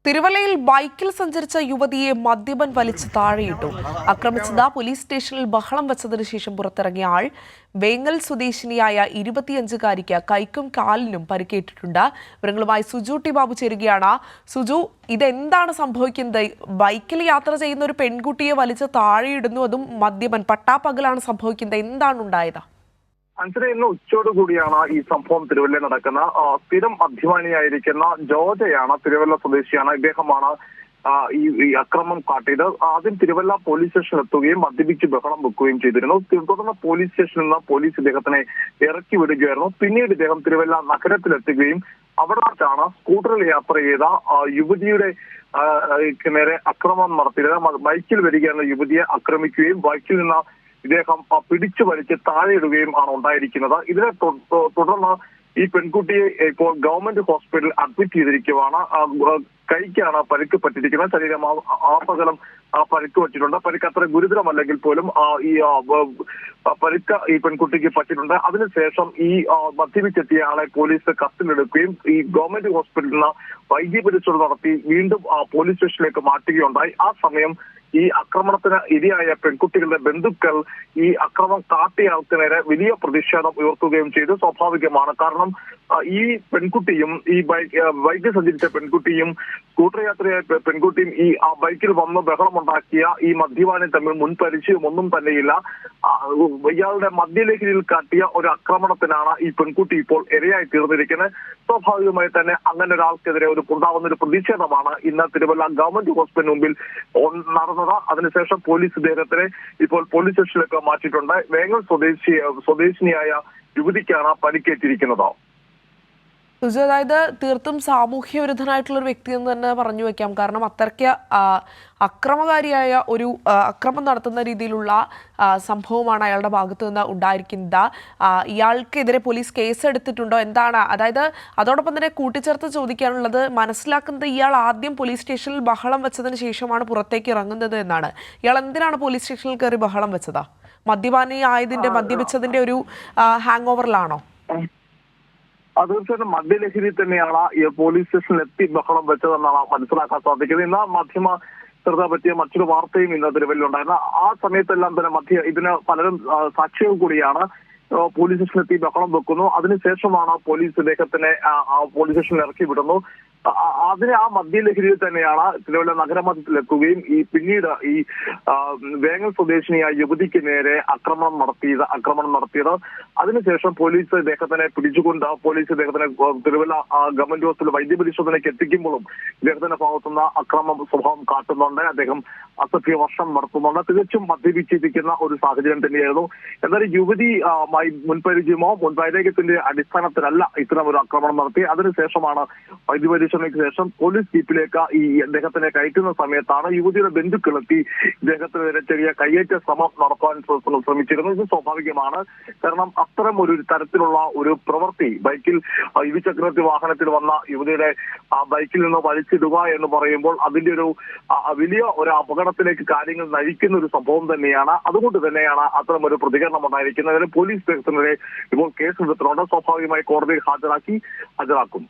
തിരുവല്ലയിൽ ബൈക്കിൽ സഞ്ചരിച്ച യുവതിയെ മദ്യപൻ വലിച്ച് താഴെയിട്ടു. ആക്രമിച്ചത് പോലീസ് സ്റ്റേഷനിൽ ബഹളം വെച്ചതിനു ശേഷം പുറത്തിറങ്ങിയ ആൾ വേങ്ങൽ സ്വദേശിനിയായ 25-കാരിക്ക് കൈക്കും കാലിനും പരിക്കേറ്റിട്ടുണ്ട്. വിവരങ്ങളുമായി സുജു ടി ബാബു ചേരുകയാണ്. സുജു, ഇതെന്താണ് സംഭവിക്കുന്നത്? ബൈക്കിൽ യാത്ര ചെയ്യുന്ന ഒരു പെൺകുട്ടിയെ വലിച്ച് താഴെയിടുന്നു, അതും മദ്യപൻ. പട്ടാപ്പകലാണ് സംഭവിക്കുന്നത്. എന്താണ് ഉണ്ടായത്? അഞ്ചര ഇന്ന് ഉച്ചയോടുകൂടിയാണ് ഈ സംഭവം തിരുവല്ലയിൽ നടക്കുന്ന. സ്ഥിരം മദ്യപാനിയായിരിക്കുന്ന ജോജയാണ്, തിരുവല്ല സ്വദേശിയാണ്. ഇദ്ദേഹമാണ് ഈ അക്രമം കാട്ടിയത്. ആദ്യം തിരുവല്ല പോലീസ് സ്റ്റേഷനിൽ എത്തുകയും മദ്യപിച്ച് ബഹളം വെക്കുകയും ചെയ്തിരുന്നു. തുടർന്ന് പോലീസ് സ്റ്റേഷനിൽ നിന്ന് പോലീസ് ഇദ്ദേഹത്തിനെ ഇറക്കി വിടുകയായിരുന്നു. പിന്നീട് ഇദ്ദേഹം തിരുവല്ല നഗരത്തിലെത്തുകയും അവിടെ വെച്ചാണ് സ്കൂട്ടറിൽ യാത്ര ചെയ്ത യുവതിയുടെ നേരെ അക്രമം നടത്തിയത്. ബൈക്കിൽ വരികയായിരുന്ന യുവതിയെ ആക്രമിക്കുകയും ബൈക്കിൽ നിന്ന് ഇദ്ദേഹം പിടിച്ചു വലിച്ച് താഴെയിടുകയും ആണ് ഉണ്ടായിരിക്കുന്നത്. ഇതിനെ തുടർന്ന് ഈ പെൺകുട്ടിയെ ഇപ്പോൾ ഗവൺമെന്റ് ഹോസ്പിറ്റലിൽ അഡ്മിറ്റ് ചെയ്തിരിക്കുകയാണ്. കൈക്കാണ് പരിക്ക് പറ്റിയിരിക്കുന്നത്. ശരീരം ആസകലം പരിക്ക് പറ്റിയിട്ടുണ്ട്. പരിക്ക് അത്ര ഗുരുതരമല്ലെങ്കിൽ പോലും ഈ പരിക്ക് ഈ പെൺകുട്ടിക്ക് പറ്റിയിട്ടുണ്ട്. അതിനുശേഷം ഈ മദ്യപിച്ചെത്തിയ ആളെ പോലീസ് കസ്റ്റഡിയിലെടുക്കുകയും ഈ ഗവൺമെന്റ് ഹോസ്പിറ്റലിൽ നിന്ന് വൈദ്യപരിശോധന നടത്തി വീണ്ടും പോലീസ് സ്റ്റേഷനിലേക്ക് മാറ്റുകയുണ്ടായി. ആ സമയം ഈ ആക്രമണത്തിന് ഇരയായ പെൺകുട്ടികളുടെ ബന്ധുക്കൾ ഈ അക്രമം കാട്ടിയയാൾക്ക് നേരെ വലിയ പ്രതിഷേധം ഉയർത്തുകയും ചെയ്തു. സ്വാഭാവികമാണ്. കാരണം ഈ പെൺകുട്ടിയും ഈ ബൈക്കിൽ സഞ്ചരിച്ച പെൺകുട്ടിയും സ്കൂട്ടർ യാത്രയായ പെൺകുട്ടിയും ഈ ബൈക്കിൽ വന്ന് ബഹളമുണ്ടാക്കിയ ഈ മദ്യപാനി തമ്മിൽ മുൻപരിചയം ഒന്നും തന്നെയില്ല. ഇയാളുടെ മദ്യലഹരിയിൽ കാട്ടിയ ഒരു ആക്രമണത്തിനാണ് ഈ പെൺകുട്ടി ഇപ്പോൾ ഇരയായി തീർന്നിരിക്കുന്നത്. സ്വാഭാവികമായി തന്നെ അങ്ങനെ ഒരാൾക്കെതിരെ ഉണ്ടാകുന്ന ഒരു പ്രതിഷേധമാണ് ഇന്ന് തിരുവല്ല ഗവൺമെന്റ് ഹോസ്പിറ്റലിന് മുമ്പിൽ നടന്നത്. അതിനുശേഷം പോലീസ് ഇദ്ദേഹത്തിനെ ഇപ്പോൾ പോലീസ് സ്റ്റേഷനിലേക്ക് മാറ്റിയിട്ടുണ്ട്. വേങ്ങൽ സ്വദേശിനിയായ യുവതിക്കാണ് പരിക്കേറ്റിരിക്കുന്നത്. അതായത് തീർത്തും സാമൂഹ്യ വിരുദ്ധനായിട്ടുള്ള ഒരു വ്യക്തി എന്ന് തന്നെ പറഞ്ഞു വെക്കാം. കാരണം അത്രയ്ക്ക് അക്രമകാരിയായ ഒരു അക്രമം നടത്തുന്ന രീതിയിലുള്ള സംഭവമാണ് അയാളുടെ ഭാഗത്തു നിന്ന് ഉണ്ടായിരിക്കുന്നത്. ഇയാൾക്കെതിരെ പോലീസ് കേസ് എടുത്തിട്ടുണ്ടോ? എന്താണ്? അതായത് അതോടൊപ്പം തന്നെ കൂട്ടിച്ചേർത്ത് ചോദിക്കാനുള്ളത്, മനസ്സിലാക്കുന്നത് ഇയാൾ ആദ്യം പോലീസ് സ്റ്റേഷനിൽ ബഹളം വെച്ചതിന് ശേഷമാണ് പുറത്തേക്ക് ഇറങ്ങുന്നത് എന്നാണ്. ഇയാൾ എന്തിനാണ് പോലീസ് സ്റ്റേഷനിൽ കയറി ബഹളം വെച്ചത്? മദ്യപാനി ആയതിന്റെ മദ്യപിച്ചതിന്റെ ഒരു ഹാങ് ഓവറിലാണോ? തീർച്ചയായിട്ടും മദ്യലഹരി തന്നെയാണ് ഈ പോലീസ് സ്റ്റേഷനിൽ എത്തി ബഹളം വെച്ചതെന്നാണ് മനസ്സിലാക്കാൻ സാധിക്കുന്നത്. ഇന്ന് മാധ്യമ ശ്രദ്ധ പറ്റിയ മറ്റൊരു വാർത്തയും ഇന്ന് തിരുവല്ലയിലുണ്ടായിരുന്നു. ആ സമയത്തെല്ലാം തന്നെ ഇതിന് പലരും സാക്ഷികൾ കൂടിയാണ്. പോലീസ് സ്റ്റേഷനിൽ എത്തി ബഹളം വെക്കുന്നു. അതിനുശേഷമാണ് പോലീസ് ഇദ്ദേഹത്തിനെ പോലീസ് സ്റ്റേഷനിൽ ഇറക്കി വിടുന്നു. ആ മദ്യലഹരിയിൽ തന്നെയാണ് തിരുവല്ല നഗരമധ്യത്തിലെത്തുകയും പിന്നീട് ഈ വേങ്ങൽ സ്വദേശിനിയായ യുവതിക്ക് നേരെ ആക്രമണം നടത്തിയത്. അതിനുശേഷം പോലീസ് ഇദ്ദേഹത്തിനെ പിടിച്ചുകൊണ്ട് ഇദ്ദേഹത്തിനെ തിരുവല്ല ഗവൺമെന്റ് ഹോസ്പിറ്റൽ വൈദ്യപരിശോധനയ്ക്ക് എത്തിക്കുമ്പോഴും ഇദ്ദേഹത്തിന്റെ ഭാഗത്തുനിന്ന് അക്രമ സ്വഭാവം കാട്ടുന്നുണ്ട്. അദ്ദേഹം അസഭ്യ വർഷം നടത്തുന്നുണ്ട്. തികച്ചും മദ്യപിച്ചിരിക്കുന്ന ഒരു സാഹചര്യം തന്നെയായിരുന്നു. എന്നാൽ യുവതി മുൻപരിചയമോ മുൻവൈരാഗ്യത്തിന്റെ അടിസ്ഥാനത്തിലല്ല ഇത്തരം ഒരു ആക്രമണം നടത്തി. അതിനുശേഷമാണ് വൈദ്യപരിശോധനയ്ക്ക് ശേഷം പോലീസ് ജീപ്പിലേക്ക് ഈ അദ്ദേഹത്തിനെ കയറ്റുന്ന സമയത്താണ് യുവതിയുടെ ബന്ധുക്കളെത്തി ഇദ്ദേഹത്തിനെതിരെ ചെറിയ കയ്യേറ്റ ശ്രമം നടത്താൻ ശ്രമിച്ചിരുന്നു. ഇത് സ്വാഭാവികമാണ്. കാരണം അത്തരം ഒരു തരത്തിലുള്ള ഒരു പ്രവൃത്തി ബൈക്കിൽ ഇരുചക്രവർത്തി വാഹനത്തിൽ വന്ന യുവതിയുടെ ബൈക്കിൽ നിന്ന് വലിച്ചിടുക എന്ന് പറയുമ്പോൾ അതിന്റെ ഒരു വലിയ ഒരു അപകടത്തിലേക്ക് കാര്യങ്ങൾ നയിക്കുന്ന ഒരു സംഭവം തന്നെയാണ്. അതുകൊണ്ട് തന്നെയാണ് അത്തരം ഒരു പ്രതികരണം ഉണ്ടായിരിക്കുന്നത്. പോലീസ് ഉദ്യോഗസ്ഥരെ ഇപ്പോൾ കേസെടുത്തിട്ടുണ്ട്. സ്വാഭാവികമായി കോടതിയിൽ ഹാജരാക്കും.